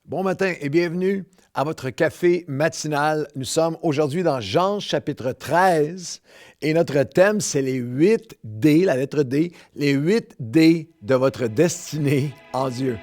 Bon matin et bienvenue à votre café matinal. Nous sommes aujourd'hui dans Jean chapitre 13 et notre thème c'est les 8 D, la lettre D, les 8 D de votre destinée en Dieu.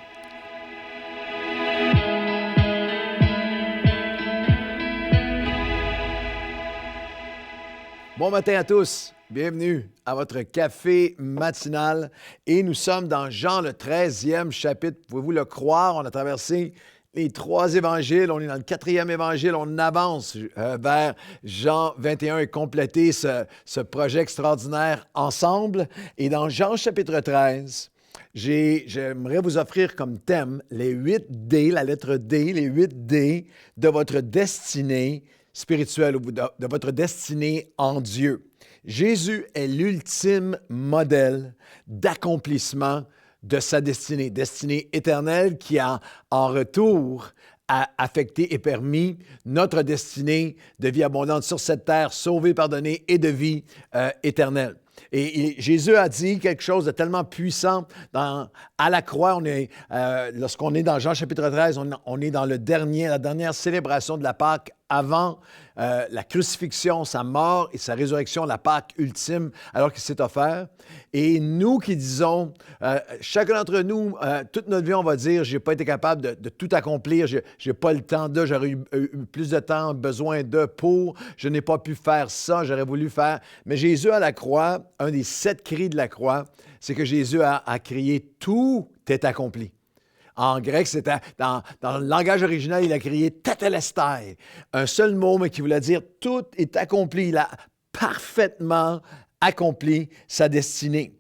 Bon matin à tous, bienvenue à votre café matinal et nous sommes dans Jean le 13e chapitre. Pouvez-vous le croire, on a traversé les 3 évangiles, on est dans le 4e évangile, on avance vers Jean 21 et compléter ce projet extraordinaire ensemble. Et dans Jean chapitre 13, j'aimerais vous offrir comme thème les 8 D, la lettre D, les 8 D de votre destinée spirituelle ou de votre destinée en Dieu. Jésus est l'ultime modèle d'accomplissement de sa destinée éternelle qui a en retour affecté et permis notre destinée de vie abondante sur cette terre, sauvée, pardonnée et de vie éternelle. Et Jésus a dit quelque chose de tellement puissant à la croix. Lorsqu'on est dans Jean chapitre 13, on est dans la dernière célébration de la Pâque avant la crucifixion, sa mort et sa résurrection, la Pâque ultime, alors qu'il s'est offert. Et nous qui disons, chacun d'entre nous, toute notre vie, on va dire, je n'ai pas été capable de tout accomplir, je n'ai pas le temps de, j'aurais eu plus de temps, besoin de pour, je n'ai pas pu faire ça, j'aurais voulu faire. Mais Jésus à la croix, un des 7 cris de la croix, c'est que Jésus a crié « Tout est accompli ». En grec, c'était dans le langage original, il a crié « Tetelestai », un seul mot, mais qui voulait dire « Tout est accompli ». Il a parfaitement accompli sa destinée.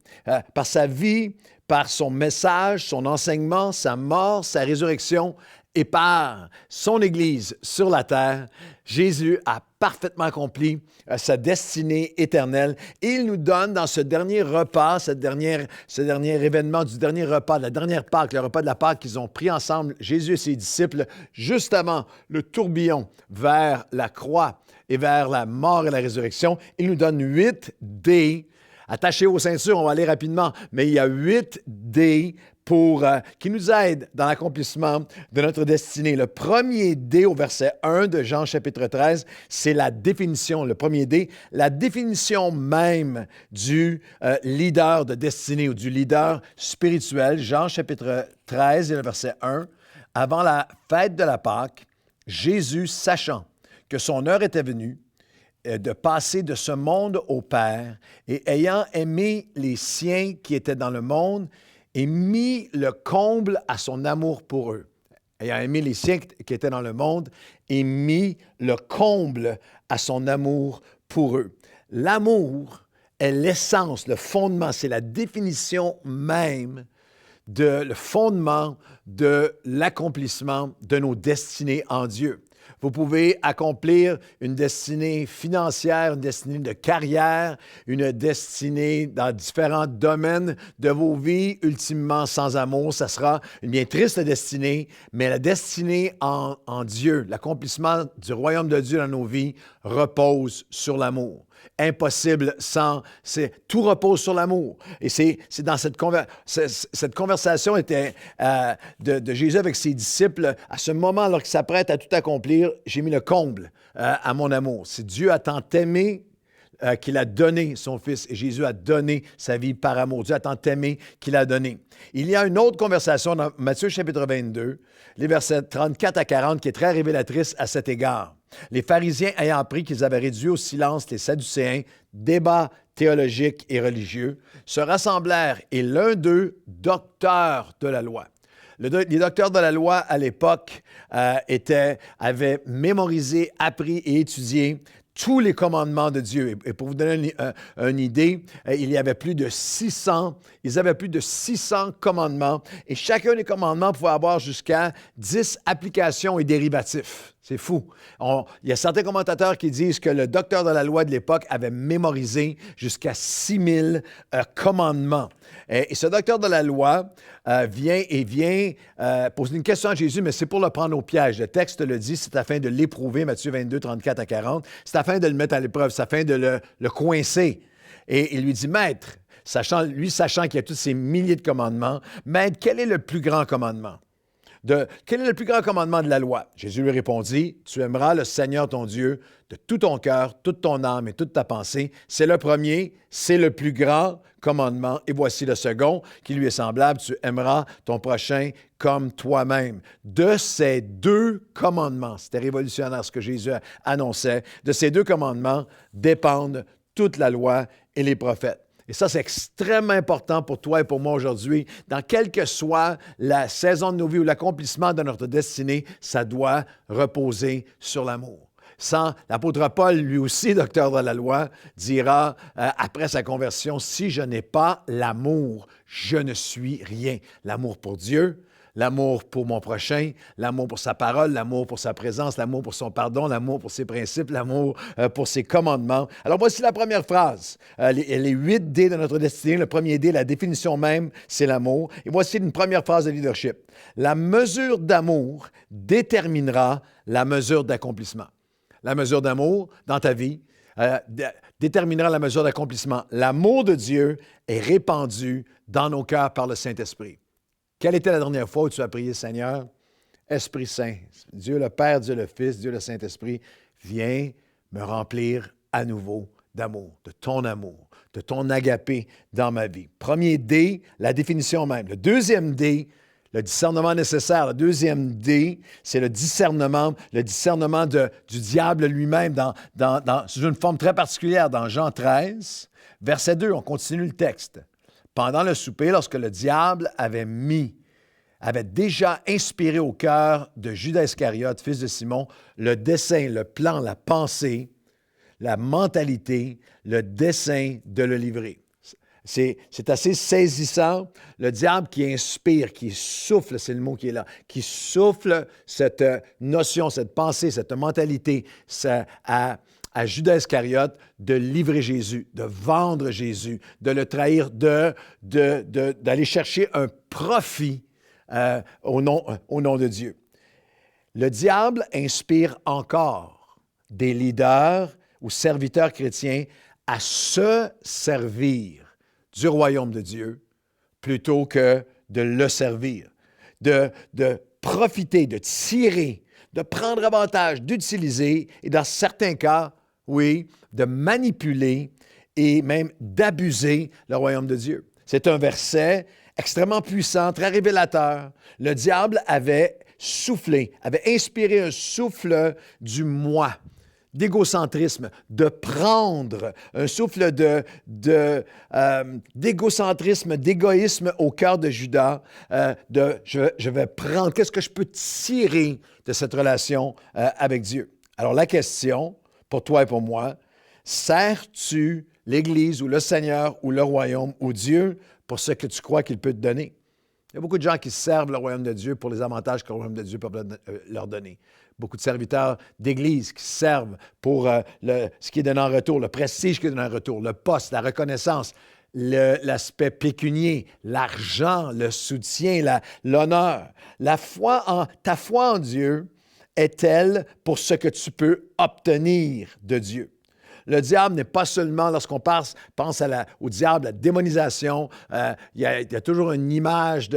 Par sa vie, par son message, son enseignement, sa mort, sa résurrection et par son Église sur la terre, Jésus a parfaitement accompli sa destinée éternelle. Et il nous donne dans ce dernier repas, ce dernier événement du dernier repas, de la dernière Pâque, le repas de la Pâque qu'ils ont pris ensemble, Jésus et ses disciples, juste avant le tourbillon vers la croix et vers la mort et la résurrection. Il nous donne 8 D. Attachés aux ceintures, on va aller rapidement, mais il y a 8 D qui nous aident dans l'accomplissement de notre destinée. Le premier D au verset 1 de Jean chapitre 13, c'est la définition, le premier D, la définition même du leader de destinée ou du leader spirituel. Jean chapitre 13 et le verset 1, avant la fête de la Pâque, Jésus, sachant que son heure était venue, de passer de ce monde au Père, et ayant aimé les siens qui étaient dans le monde, et mis le comble à son amour pour eux. Ayant aimé les siens qui étaient dans le monde, et mis le comble à son amour pour eux. L'amour est l'essence, le fondement, c'est la définition même le fondement de l'accomplissement de nos destinées en Dieu. Vous pouvez accomplir une destinée financière, une destinée de carrière, une destinée dans différents domaines de vos vies. Ultimement, sans amour, ça sera une bien triste destinée, mais la destinée en Dieu, l'accomplissement du royaume de Dieu dans nos vies repose sur l'amour. Impossible sans... Tout repose sur l'amour. Et c'est dans cette conversation était de Jésus avec ses disciples. À ce moment, alors qu'il s'apprête à tout accomplir, j'ai mis le comble à mon amour. C'est Dieu a tant aimé qu'il a donné son Fils. Et Jésus a donné sa vie par amour. Dieu a tant aimé qu'il a donné. Il y a une autre conversation dans Matthieu chapitre 22, les versets 34 à 40, qui est très révélatrice à cet égard. Les pharisiens ayant appris qu'ils avaient réduit au silence les Sadducéens, débats théologiques et religieux, se rassemblèrent et l'un d'eux, docteur de la loi. Les docteurs de la loi à l'époque avaient mémorisé, appris et étudié tous les commandements de Dieu. Et pour vous donner une idée, ils avaient plus de 600 commandements et chacun des commandements pouvait avoir jusqu'à 10 applications et dérivatifs. C'est fou. Il y a certains commentateurs qui disent que le docteur de la loi de l'époque avait mémorisé jusqu'à 6000 commandements. Et ce docteur de la loi vient poser une question à Jésus, mais c'est pour le prendre au piège. Le texte le dit, c'est afin de l'éprouver, Matthieu 22, 34 à 40. C'est afin de le mettre à l'épreuve, c'est afin de le coincer. Et il lui dit, Maître, sachant qu'il y a tous ces milliers de commandements, Maître, quel est le plus grand commandement? Quel est le plus grand commandement de la loi? Jésus lui répondit, « Tu aimeras le Seigneur ton Dieu de tout ton cœur, toute ton âme et toute ta pensée. » C'est le premier, c'est le plus grand commandement. Et voici le second qui lui est semblable, « Tu aimeras ton prochain comme toi-même. » De ces deux commandements, c'était révolutionnaire ce que Jésus annonçait, de ces deux commandements dépendent toute la loi et les prophètes. Et ça, c'est extrêmement important pour toi et pour moi aujourd'hui. Dans quelle que soit la saison de nos vies ou l'accomplissement de notre destinée, ça doit reposer sur l'amour. Sans l'apôtre Paul, lui aussi, docteur de la loi, dira après sa conversion, « Si je n'ai pas l'amour, je ne suis rien. » L'amour pour Dieu, l'amour pour mon prochain, l'amour pour sa parole, l'amour pour sa présence, l'amour pour son pardon, l'amour pour ses principes, l'amour pour ses commandements. Alors voici la première phrase. Les 8 D de notre destinée. Le premier D, la définition même, c'est l'amour. Et voici une première phrase de leadership. La mesure d'amour déterminera la mesure d'accomplissement. La mesure d'amour dans ta vie déterminera la mesure d'accomplissement. L'amour de Dieu est répandu dans nos cœurs par le Saint-Esprit. Quelle était la dernière fois où tu as prié, Seigneur? Esprit Saint, Dieu le Père, Dieu le Fils, Dieu le Saint-Esprit, viens me remplir à nouveau d'amour, de ton agapé dans ma vie. Premier D, la définition même. Le deuxième D, le discernement nécessaire. Le deuxième D, c'est le discernement du diable lui-même sous une forme très particulière dans Jean 13, verset 2. On continue le texte. Pendant le souper, lorsque le diable avait déjà inspiré au cœur de Judas Iscariote, fils de Simon, le dessein, le plan, la pensée, la mentalité, le dessein de le livrer. C'est assez saisissant. Le diable qui inspire, qui souffle, c'est le mot qui est là, qui souffle cette notion, cette pensée, cette mentalité à Judas Iscariote de livrer Jésus, de vendre Jésus, de le trahir, d'aller chercher un profit au nom de Dieu. Le diable inspire encore des leaders ou serviteurs chrétiens à se servir du royaume de Dieu plutôt que de le servir, de profiter, de tirer, de prendre avantage, d'utiliser et dans certains cas, oui, de manipuler et même d'abuser le royaume de Dieu. C'est un verset extrêmement puissant, très révélateur. Le diable avait soufflé, avait inspiré un souffle du moi, d'égocentrisme, de prendre, un souffle d'égocentrisme, d'égoïsme au cœur de Judas, je vais prendre, qu'est-ce que je peux tirer de cette relation avec Dieu? Alors la question, pour toi et pour moi, sers-tu l'Église ou le Seigneur ou le royaume ou Dieu pour ce que tu crois qu'il peut te donner? Il y a beaucoup de gens qui servent le royaume de Dieu pour les avantages que le royaume de Dieu peut leur donner. Beaucoup de serviteurs d'Église qui servent pour ce qui est donné en retour, le prestige qui est donné en retour, le poste, la reconnaissance, l'aspect pécunier, l'argent, le soutien, l'honneur. Ta foi en Dieu est-elle pour ce que tu peux obtenir de Dieu? Le diable n'est pas seulement, lorsqu'on pense au diable, la démonisation, il y a toujours une image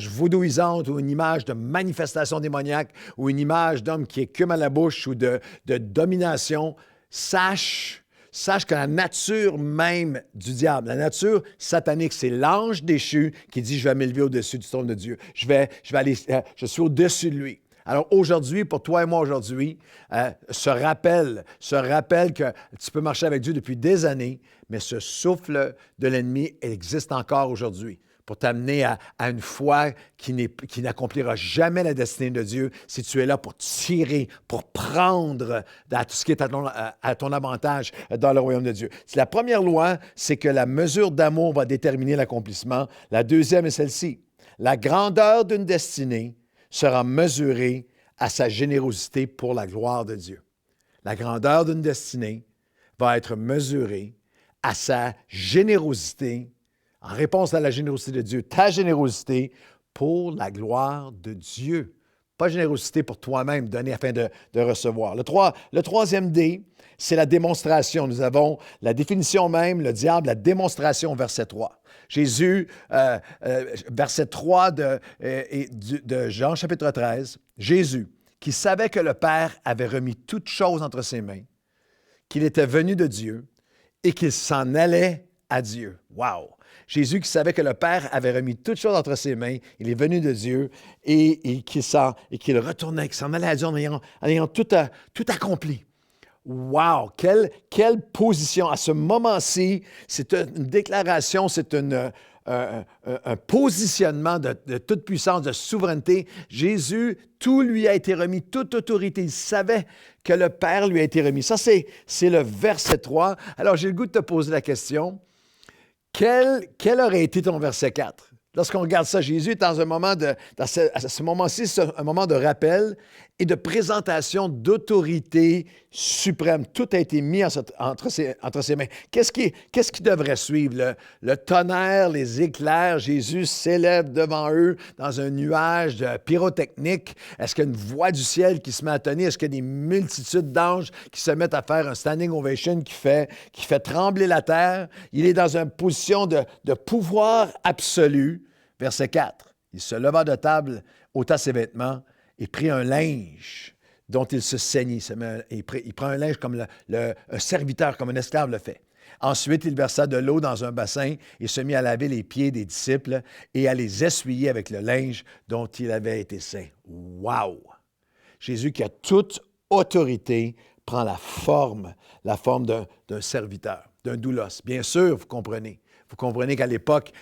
vaudouisante ou une image de manifestation démoniaque ou une image d'homme qui écume à la bouche ou de domination. Sache que la nature même du diable, la nature satanique, c'est l'ange déchu qui dit « Je vais m'élever au-dessus du trône de Dieu. Je suis au-dessus de lui. » Alors aujourd'hui, pour toi et moi aujourd'hui, ce rappel que tu peux marcher avec Dieu depuis des années, mais ce souffle de l'ennemi existe encore aujourd'hui pour t'amener à une foi qui n'accomplira jamais la destinée de Dieu si tu es là pour tirer, pour prendre tout ce qui est à ton avantage dans le royaume de Dieu. La première loi, c'est que la mesure d'amour va déterminer l'accomplissement. La deuxième est celle-ci. La grandeur d'une destinée sera mesurée à sa générosité pour la gloire de Dieu. La grandeur d'une destinée va être mesurée à sa générosité, en réponse à la générosité de Dieu, ta générosité pour la gloire de Dieu, Pas générosité pour toi-même, donner afin de recevoir. Le troisième D, c'est la démonstration. Nous avons la définition même, le diable, la démonstration, verset 3. Jésus, verset 3 de Jean chapitre 13, Jésus, qui savait que le Père avait remis toutes choses entre ses mains, qu'il était venu de Dieu et qu'il s'en allait à Dieu. Wow! Jésus qui savait que le Père avait remis toutes choses entre ses mains, il est venu de Dieu et qu'il retournait, qu'il s'en allait à Dieu en ayant tout accompli. Wow! Quelle position! À ce moment-ci, c'est une déclaration, c'est un positionnement de toute puissance, de souveraineté. Jésus, tout lui a été remis, toute autorité. Il savait que le Père lui a été remis. Ça, c'est le verset 3. Alors, j'ai le goût de te poser la question. Quel aurait été ton verset 4? Lorsqu'on regarde ça, Jésus est dans un moment à ce moment-ci, c'est un moment de rappel et de présentation d'autorité suprême. Tout a été mis entre ses mains. Qu'est-ce qui devrait suivre? Le tonnerre, les éclairs, Jésus s'élève devant eux dans un nuage de pyrotechnique. Est-ce qu'il y a une voix du ciel qui se met à tonner? Est-ce qu'il y a des multitudes d'anges qui se mettent à faire un standing ovation qui fait trembler la terre? Il est dans une position de pouvoir absolu. Verset 4. Il se leva de table, ôta ses vêtements et prit un linge dont il se saignit. Il prend un linge comme un serviteur, comme un esclave le fait. Ensuite, il versa de l'eau dans un bassin et se mit à laver les pieds des disciples et à les essuyer avec le linge dont il avait été saint. Wow! Jésus qui a toute autorité prend la forme d'un serviteur, d'un doulos. Bien sûr, vous comprenez. Vous comprenez qu'à l'époque,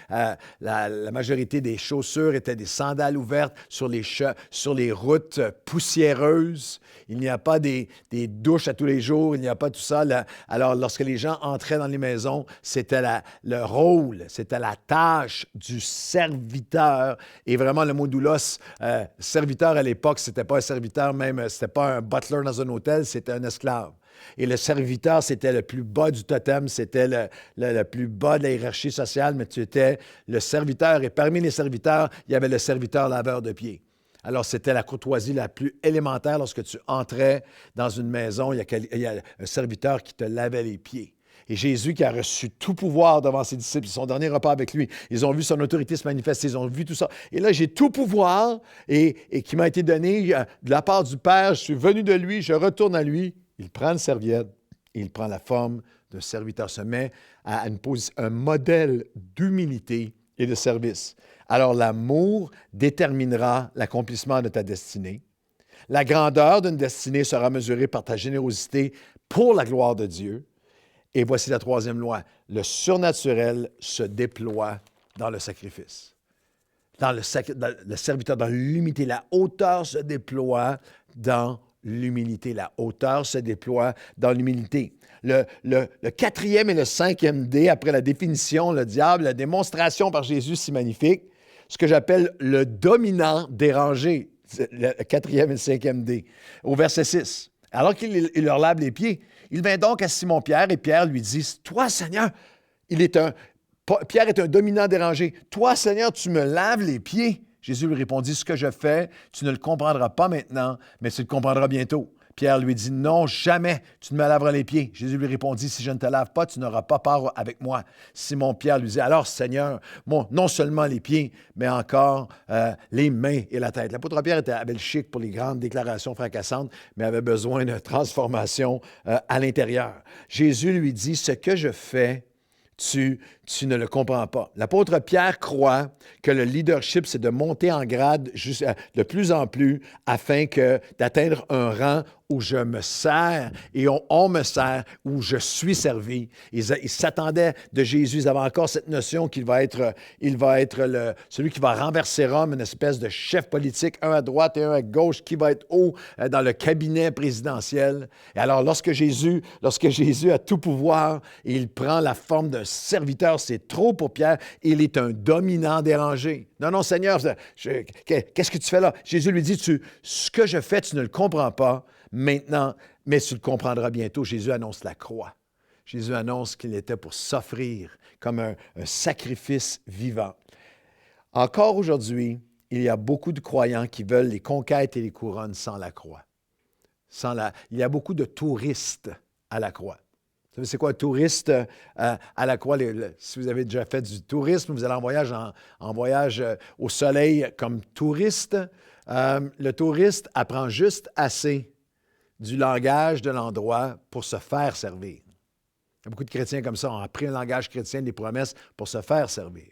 la majorité des chaussures étaient des sandales ouvertes sur les routes poussiéreuses. Il n'y a pas des douches à tous les jours, il n'y a pas tout ça. Alors, lorsque les gens entraient dans les maisons, c'était le rôle, c'était la tâche du serviteur. Et vraiment, le mot doulos, serviteur à l'époque, c'était pas un serviteur même, c'était pas un butler dans un hôtel, c'était un esclave. Et le serviteur, c'était le plus bas du totem, c'était le plus bas de la hiérarchie sociale, mais tu étais le serviteur. Et parmi les serviteurs, il y avait le serviteur laveur de pieds. Alors, c'était la courtoisie la plus élémentaire. Lorsque tu entrais dans une maison, il y a un serviteur qui te lavait les pieds. Et Jésus qui a reçu tout pouvoir devant ses disciples, son dernier repas avec lui, ils ont vu son autorité se manifester, ils ont vu tout ça. Et là, j'ai tout pouvoir et qui m'a été donné de la part du Père. Je suis venu de lui, je retourne à lui. Il prend une serviette et il prend la forme d'un serviteur, se met à un modèle d'humilité et de service. Alors, l'amour déterminera l'accomplissement de ta destinée. La grandeur d'une destinée sera mesurée par ta générosité pour la gloire de Dieu. Et voici la troisième loi. Le surnaturel se déploie dans le sacrifice. Dans le serviteur, dans l'humilité. La hauteur se déploie dans l'humilité. La hauteur se déploie dans l'humilité. Le quatrième et le cinquième D, après la définition, le diable, la démonstration par Jésus si magnifique, ce que j'appelle le dominant dérangé, le quatrième et le cinquième D, au verset 6. Alors qu'il leur lave les pieds, il vint donc à Simon-Pierre et Pierre lui dit, « Toi, Seigneur, Pierre est un dominant dérangé. Toi, Seigneur, tu me laves les pieds. » Jésus lui répondit, « Ce que je fais, tu ne le comprendras pas maintenant, mais tu le comprendras bientôt. » Pierre lui dit, « Non, jamais tu ne me laveras les pieds. » Jésus lui répondit, « Si je ne te lave pas, tu n'auras pas part avec moi. » Simon-Pierre lui dit, « Alors, Seigneur, non seulement les pieds, mais encore les mains et la tête. » L'apôtre Pierre avait le chic pour les grandes déclarations fracassantes, mais avait besoin de transformation à l'intérieur. Jésus lui dit, « Ce que je fais, tu ne le comprends pas. » L'apôtre Pierre croit que le leadership, c'est de monter en grade de plus en plus afin d'atteindre un rang où je me sers et on me sert, où je suis servi. Ils s'attendaient de Jésus. Ils avaient encore cette notion qu'il va être celui qui va renverser Rome, une espèce de chef politique, un à droite et un à gauche, qui va être haut dans le cabinet présidentiel. Et alors, lorsque Jésus a tout pouvoir, il prend la forme d'un serviteur, c'est trop pour Pierre. Il est un dominant dérangé. « Non, Seigneur, qu'est-ce que tu fais là? » Jésus lui dit, « Ce que je fais, tu ne le comprends pas maintenant, mais tu le comprendras bientôt. » Jésus annonce la croix. Jésus annonce qu'il était pour s'offrir comme un sacrifice vivant. Encore aujourd'hui, il y a beaucoup de croyants qui veulent les conquêtes et les couronnes sans la croix. Il y a beaucoup de touristes à la croix. Vous savez, c'est quoi un touriste à la croix? Si vous avez déjà fait du tourisme, vous allez en voyage au soleil comme touriste. Le touriste apprend juste assez du langage de l'endroit pour se faire servir. Il y a beaucoup de chrétiens comme ça ont appris un langage chrétien des promesses pour se faire servir.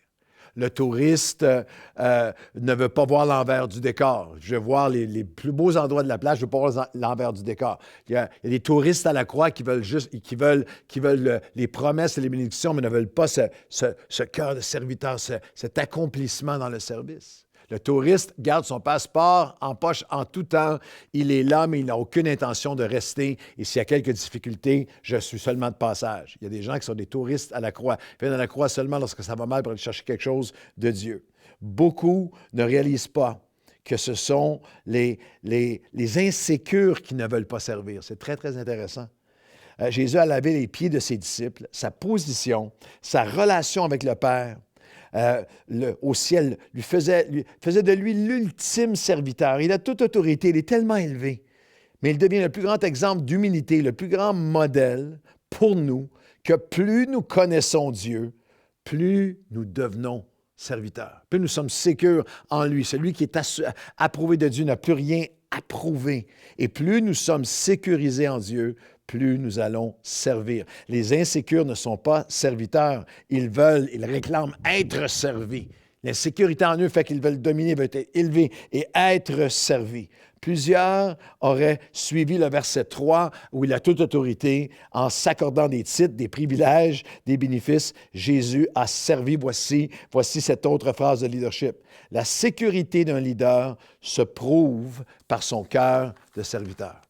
Le touriste ne veut pas voir l'envers du décor. Je veux voir les plus beaux endroits de la plage, je ne veux pas voir l'envers du décor. Il y a des touristes à la croix qui veulent les promesses et les bénédictions, mais ne veulent pas ce cœur de serviteur, cet accomplissement dans le service. Le touriste garde son passeport en poche en tout temps. Il est là, mais il n'a aucune intention de rester. Et s'il y a quelques difficultés, je suis seulement de passage. Il y a des gens qui sont des touristes à la croix. Ils viennent à la croix seulement lorsque ça va mal pour aller chercher quelque chose de Dieu. Beaucoup ne réalisent pas que ce sont les insécures qui ne veulent pas servir. C'est très, très intéressant. Jésus a lavé les pieds de ses disciples, sa position, sa relation avec le Père. Au ciel, faisait de lui l'ultime serviteur. Il a toute autorité, il est tellement élevé. Mais il devient le plus grand exemple d'humilité, le plus grand modèle pour nous, que plus nous connaissons Dieu, plus nous devenons serviteurs. Plus nous sommes sécures en lui. Celui qui est approuvé de Dieu n'a plus rien à prouver. Et plus nous sommes sécurisés en Dieu, plus nous allons servir. Les insécures ne sont pas serviteurs. Ils réclament être servis. L'insécurité en eux fait qu'ils veulent dominer, veulent être élevés et être servis. Plusieurs auraient suivi le verset 3 où il a toute autorité en s'accordant des titres, des privilèges, des bénéfices. Jésus a servi. Voici cette autre phrase de leadership. La sécurité d'un leader se prouve par son cœur de serviteur.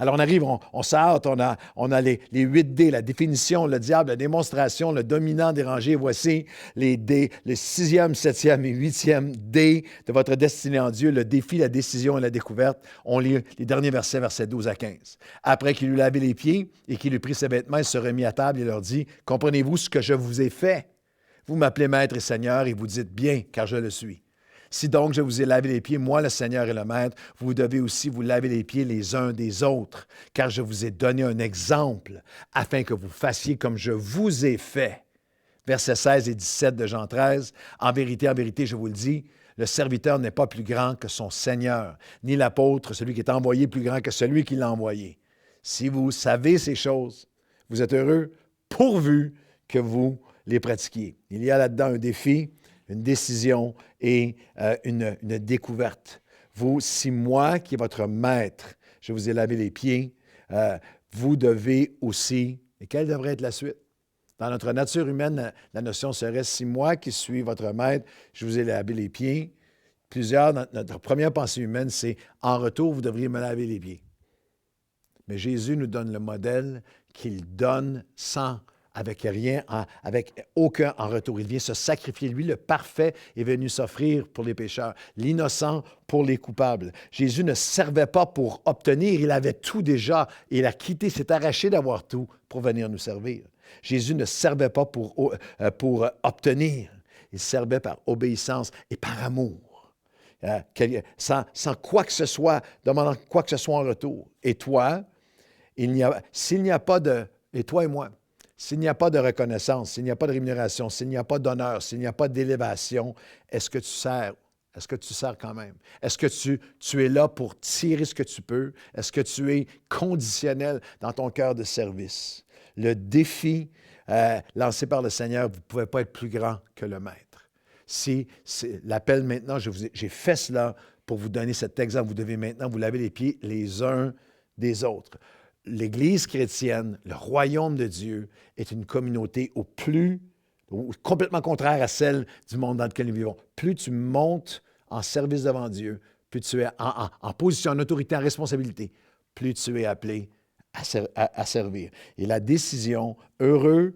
Alors, on arrive, on s'hâte, on a les 8 D, la définition, le diable, la démonstration, le dominant, dérangé. Voici les D, le 6e, 7e et 8e D de votre destinée en Dieu, le défi, la décision et la découverte. On lit les derniers versets, versets 12 à 15. Après qu'il eut lavé les pieds et qu'il eut pris ses vêtements, il se remit à table et leur dit, « Comprenez-vous ce que je vous ai fait? Vous m'appelez Maître et Seigneur et vous dites bien, car je le suis. Si donc je vous ai lavé les pieds, moi le Seigneur et le Maître, vous devez aussi vous laver les pieds les uns des autres, car je vous ai donné un exemple, afin que vous fassiez comme je vous ai fait. » Versets 16 et 17 de Jean 13. En vérité, je vous le dis, le serviteur n'est pas plus grand que son Seigneur, ni l'apôtre, celui qui est envoyé, plus grand que celui qui l'a envoyé. Si vous savez ces choses, vous êtes heureux, pourvu que vous les pratiquiez. Il y a là-dedans un défi, une décision et une découverte. Vous, si moi, qui est votre maître, je vous ai lavé les pieds, vous devez aussi, et quelle devrait être la suite? Dans notre nature humaine, la notion serait, si moi, qui suis votre maître, je vous ai lavé les pieds, notre première pensée humaine, c'est, en retour, vous devriez me laver les pieds. Mais Jésus nous donne le modèle qu'il donne avec rien, avec aucun en retour. Il vient se sacrifier. Lui, le parfait, est venu s'offrir pour les pécheurs, l'innocent pour les coupables. Jésus ne servait pas pour obtenir, il avait tout déjà. Il a quitté, s'est arraché d'avoir tout pour venir nous servir. Jésus ne servait pas pour obtenir, il servait par obéissance et par amour. Sans quoi que ce soit, demandant quoi que ce soit en retour. Et toi, s'il n'y a pas de... Et toi et moi, s'il n'y a pas de reconnaissance, s'il n'y a pas de rémunération, s'il n'y a pas d'honneur, s'il n'y a pas d'élévation, est-ce que tu sers? Est-ce que tu sers quand même? Est-ce que tu es là pour tirer ce que tu peux? Est-ce que tu es conditionnel dans ton cœur de service? Le défi lancé par le Seigneur, vous ne pouvez pas être plus grand que le Maître. Si l'appel maintenant, j'ai fait cela pour vous donner cet exemple. Vous devez maintenant vous laver les pieds les uns des autres. L'Église chrétienne, le royaume de Dieu, est une communauté complètement contraire à celle du monde dans lequel nous vivons. Plus tu montes en service devant Dieu, plus tu es en position, en autorité, en responsabilité, plus tu es appelé à servir. Et la décision, heureux,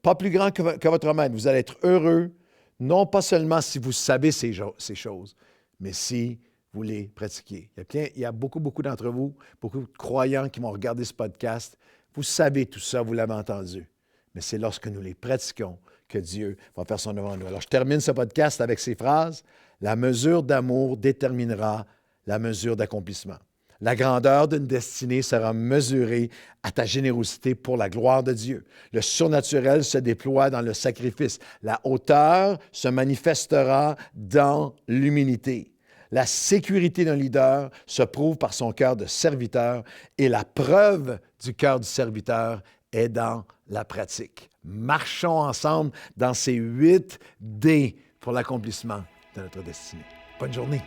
pas plus grand que votre maître, vous allez être heureux, non pas seulement si vous savez ces choses, mais si vous les pratiquez. Il y a beaucoup d'entre vous, beaucoup de croyants qui vont regarder ce podcast. Vous savez tout ça, vous l'avez entendu. Mais c'est lorsque nous les pratiquons que Dieu va faire son œuvre en nous. Alors, je termine ce podcast avec ces phrases. La mesure d'amour déterminera la mesure d'accomplissement. La grandeur d'une destinée sera mesurée à ta générosité pour la gloire de Dieu. Le surnaturel se déploie dans le sacrifice. La hauteur se manifestera dans l'humilité. La sécurité d'un leader se prouve par son cœur de serviteur et la preuve du cœur du serviteur est dans la pratique. Marchons ensemble dans ces 8 D pour l'accomplissement de notre destinée. Bonne journée.